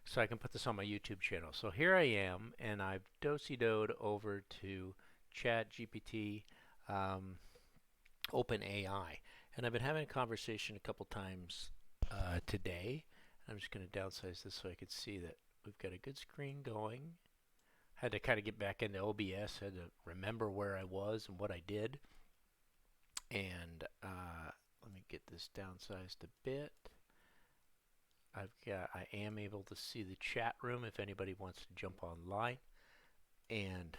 so I can put this on my YouTube channel. So here I am, and I've do-si-doed over to Chat GPT, um, OpenAI, and I've been having a conversation a couple times today. I'm just going to downsize this so I could see that we've got a good screen going. Had to kind of get back into OBS, had to remember where I was and what I did. And let me get this downsized a bit. I am able to see the chat room if anybody wants to jump online, and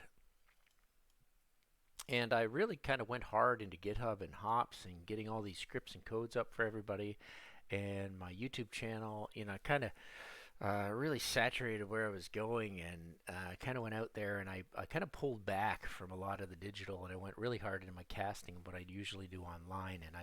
I really kind of went hard into GitHub and Hops and getting all these scripts and codes up for everybody, and my YouTube channel. I kind of really saturated where I was going, and kind of went out there, and I kind of pulled back from a lot of the digital, and I went really hard into my casting, what I usually do online. And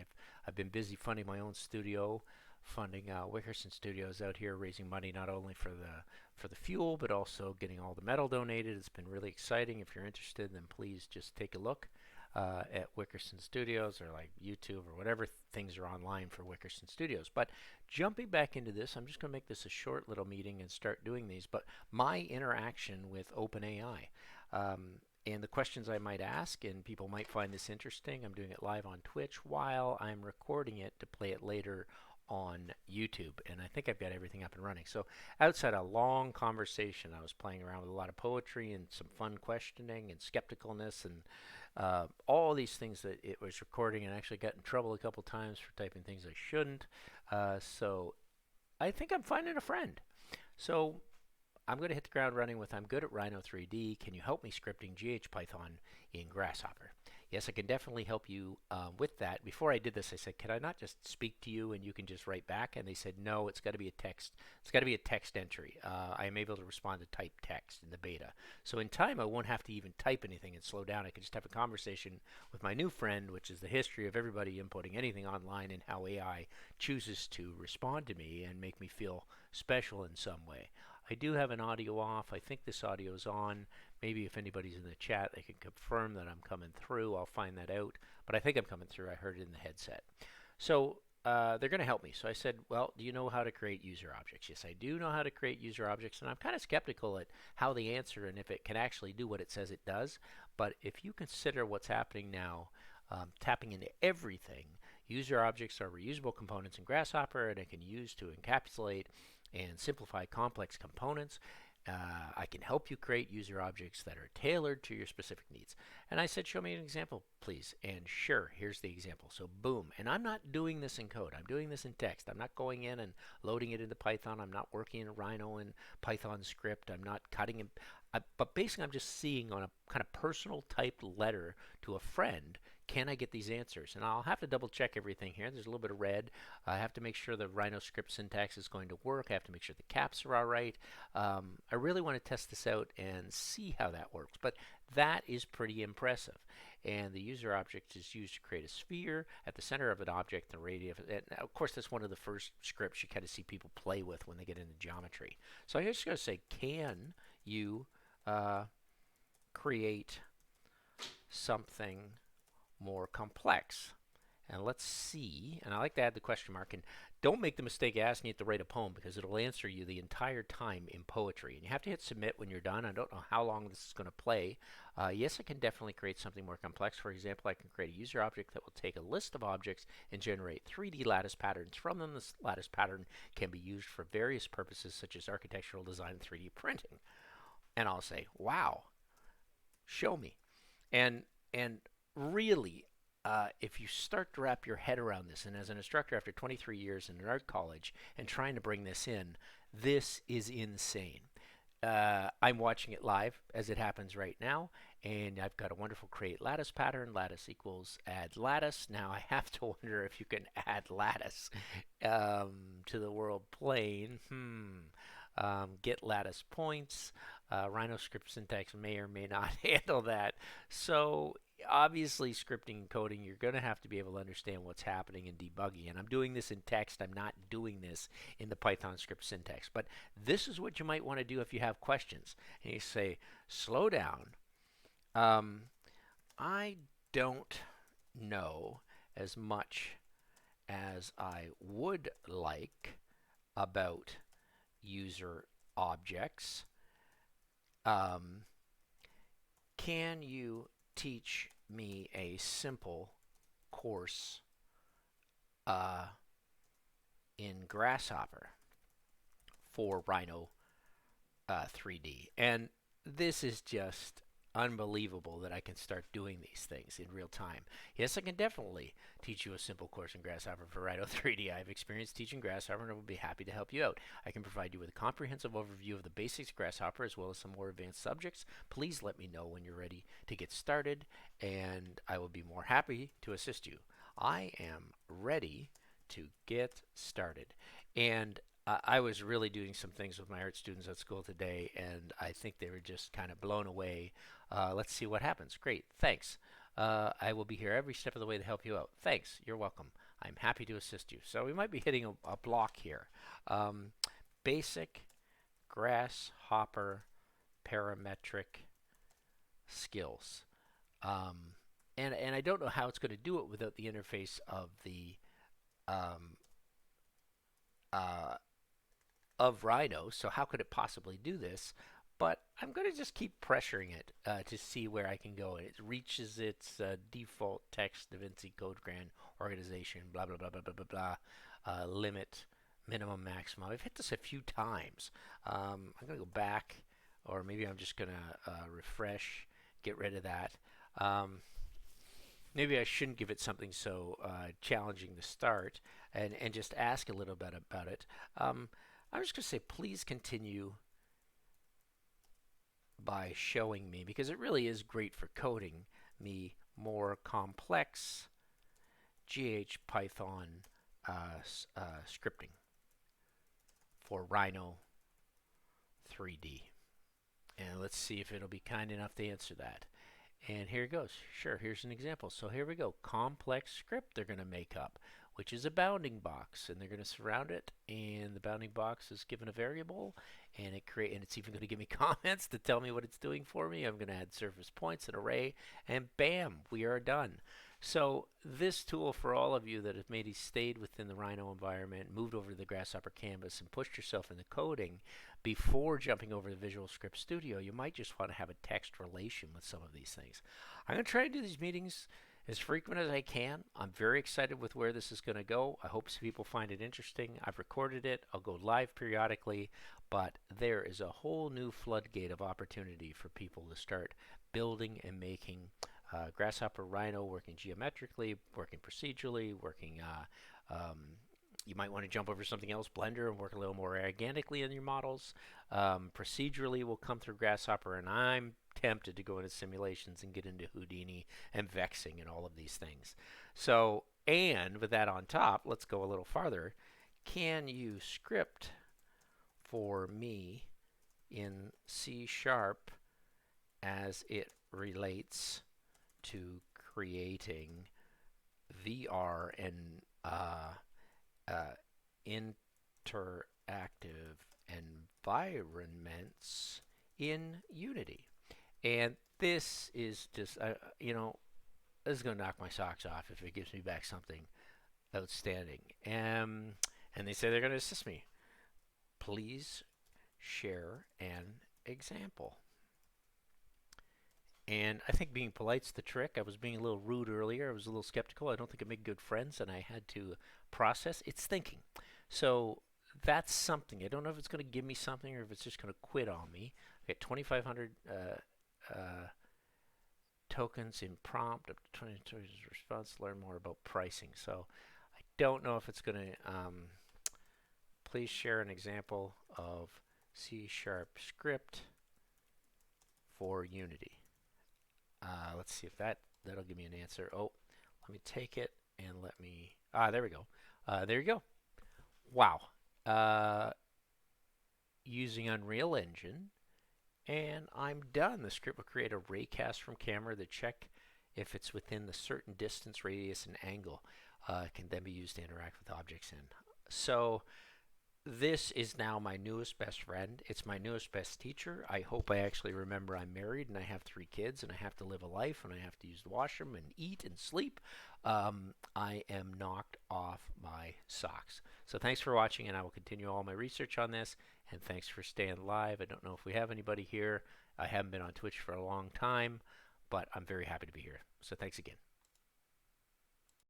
I've been busy funding my own studio, funding Wickerson Studios out here, raising money not only for the fuel, but also getting all the metal donated. It's been really exciting. If you're interested, then please just take a look at Wickerson Studios, or like YouTube, or whatever things are online for Wickerson Studios. But jumping back into this, I'm just going to make this a short little meeting and start doing these. But my interaction with OpenAI, and the questions I might ask, and people might find this interesting. I'm doing it live on Twitch while I'm recording it to play it later on YouTube, and I think I've got everything up and running. So outside a long conversation, I was playing around with a lot of poetry and some fun questioning and skepticalness, and all these things that it was recording, and actually got in trouble a couple times for typing things I shouldn't. So I think I'm finding a friend. So I'm going to hit the ground running with, I'm good at Rhino 3D. Can you help me scripting GH in Grasshopper? Yes, I can definitely help you with that. Before I did this, I said, can I not just speak to you and you can just write back? And they said, no, it's got to be a text. It's got to be a text entry. I am able to respond to typed text in the beta. So in time, I won't have to even type anything and slow down. I can just have a conversation with my new friend, which is the history of everybody inputting anything online and how AI chooses to respond to me and make me feel special in some way. I do have an audio off. I think this audio is on. Maybe if anybody's in the chat, they can confirm that I'm coming through. I'll find that out. But I think I'm coming through. I heard it in the headset. So they're going to help me. So I said, well, do you know how to create user objects? Yes, I do know how to create user objects. And I'm kind of skeptical at how they answer and if it can actually do what it says it does. But if you consider what's happening now, tapping into everything, user objects are reusable components in Grasshopper, and it can use to encapsulate and simplify complex components. I can help you create user objects that are tailored to your specific needs. And I said, show me an example, please. And sure, here's the example. So boom. And I'm not doing this in code. I'm doing this in text. I'm not going in and loading it into Python. I'm not working in Rhino and Python script. I'm not cutting it. But basically, I'm just seeing on a kind of personal typed letter to a friend, can I get these answers? And I'll have to double check everything here. There's a little bit of red. I have to make sure the Rhino script syntax is going to work. I have to make sure the caps are all right. I really want to test this out and see how that works. But that is pretty impressive. And the user object is used to create a sphere at the center of an object, the radius. And of course, that's one of the first scripts you kind of see people play with when they get into geometry. So I'm just going to say, can you create something more complex? And let's see. And I like to add the question mark. And don't make the mistake of asking it to write a poem, because it'll answer you the entire time in poetry. And you have to hit submit when you're done. I don't know how long this is going to play. Yes, I can definitely create something more complex. For example, I can create a user object that will take a list of objects and generate 3D lattice patterns from them. This lattice pattern can be used for various purposes, such as architectural design and 3D printing. And I'll say, wow, show me. And really, if you start to wrap your head around this, and as an instructor after 23 years in an art college and trying to bring this is insane. I'm watching it live as it happens right now, and I've got a wonderful create lattice pattern. Lattice equals add lattice. Now I have to wonder if you can add lattice to the world plane. Get lattice points. Rhino script syntax may or may not handle that. So obviously, scripting and coding, you're going to have to be able to understand what's happening and debugging. And I'm doing this in text. I'm not doing this in the Python script syntax. But this is what you might want to do if you have questions. And you say, slow down. I don't know as much as I would like about user objects. Um, can you teach me a simple course uh, in Grasshopper for Rhino 3D? And this is just unbelievable that I can start doing these things in real time. Yes, I can definitely teach you a simple course in Grasshopper for Rhino 3D. I have experience teaching Grasshopper and I will be happy to help you out. I can provide you with a comprehensive overview of the basics of Grasshopper as well as some more advanced subjects. Please let me know when you're ready to get started and I will be more happy to assist you. I am ready to get started. And I was really doing some things with my art students at school today, and I think they were just kind of blown away. Let's see what happens. Great, thanks. I will be here every step of the way to help you out. Thanks, you're welcome. I'm happy to assist you. So we might be hitting a block here. Um, Basic grasshopper parametric skills. Um, and I don't know how it's going to do it without the interface um, uh, of Rhino, so how could it possibly do this? But I'm going to just keep pressuring it to see where I can go. It reaches its default text Da Vinci Code Grand organization, blah, blah, blah, blah, blah, blah, blah, limit, minimum, maximum. I've hit this a few times. I'm going to go back, or maybe I'm just going to refresh, get rid of that. Maybe I shouldn't give it something so challenging to start and just ask a little bit about it. I'm just going to say, please continue by showing me, because it really is great for coding me more complex GH Python scripting for Rhino 3D. And let's see if it'll be kind enough to answer that. And here it goes. Sure, here's an example. So here we go. Complex script they're going to make up, which is a bounding box, and they're going to surround it, and the bounding box is given a variable, and it's even going to give me comments to tell me what it's doing for me. I'm going to add surface points, an array, and bam, we are done. So this tool, for all of you that have maybe stayed within the Rhino environment, moved over to the Grasshopper canvas, and pushed yourself into coding before jumping over to Visual Script Studio, you might just want to have a text relation with some of these things. I'm going to try to do these meetings as frequent as I can. I'm very excited with where this is going to go. I hope some people find it interesting. I've recorded it. I'll go live periodically, but there is a whole new floodgate of opportunity for people to start building and making Grasshopper Rhino, working geometrically, working procedurally, working you might want to jump over something else, Blender, and work a little more organically in your models. Procedurally will come through Grasshopper, and I'm tempted to go into simulations and get into Houdini and vexing and all of these things. So, and with that on top, let's go a little farther. Can you script for me in C# as it relates to creating VR and interactive environments in Unity? And this is just, this is going to knock my socks off if it gives me back something outstanding. And they say they're going to assist me. Please share an example. And I think being polite's the trick. I was being a little rude earlier. I was a little skeptical. I don't think I made good friends, and I had to process. It's thinking. So that's something. I don't know if it's going to give me something or if it's just going to quit on me. I get 2,500 tokens in prompt, up to 20 response, learn more about pricing. So I don't know if it's going to, please share an example of C# script for Unity. Let's see if that'll give me an answer. Oh, let me take it and there we go. There you go. Wow. Using Unreal Engine, and I'm done. The script will create a raycast from camera to check if it's within the certain distance, radius, and angle. It can then be used to interact with objects in. So this is now my newest best friend. It's my newest best teacher. I hope I actually remember I'm married and I have 3 kids and I have to live a life and I have to use the washroom and eat and sleep. I am knocked off my socks. So thanks for watching, and I will continue all my research on this And thanks for staying live. I don't know if we have anybody here. I haven't been on Twitch for a long time, but I'm very happy to be here. So thanks again.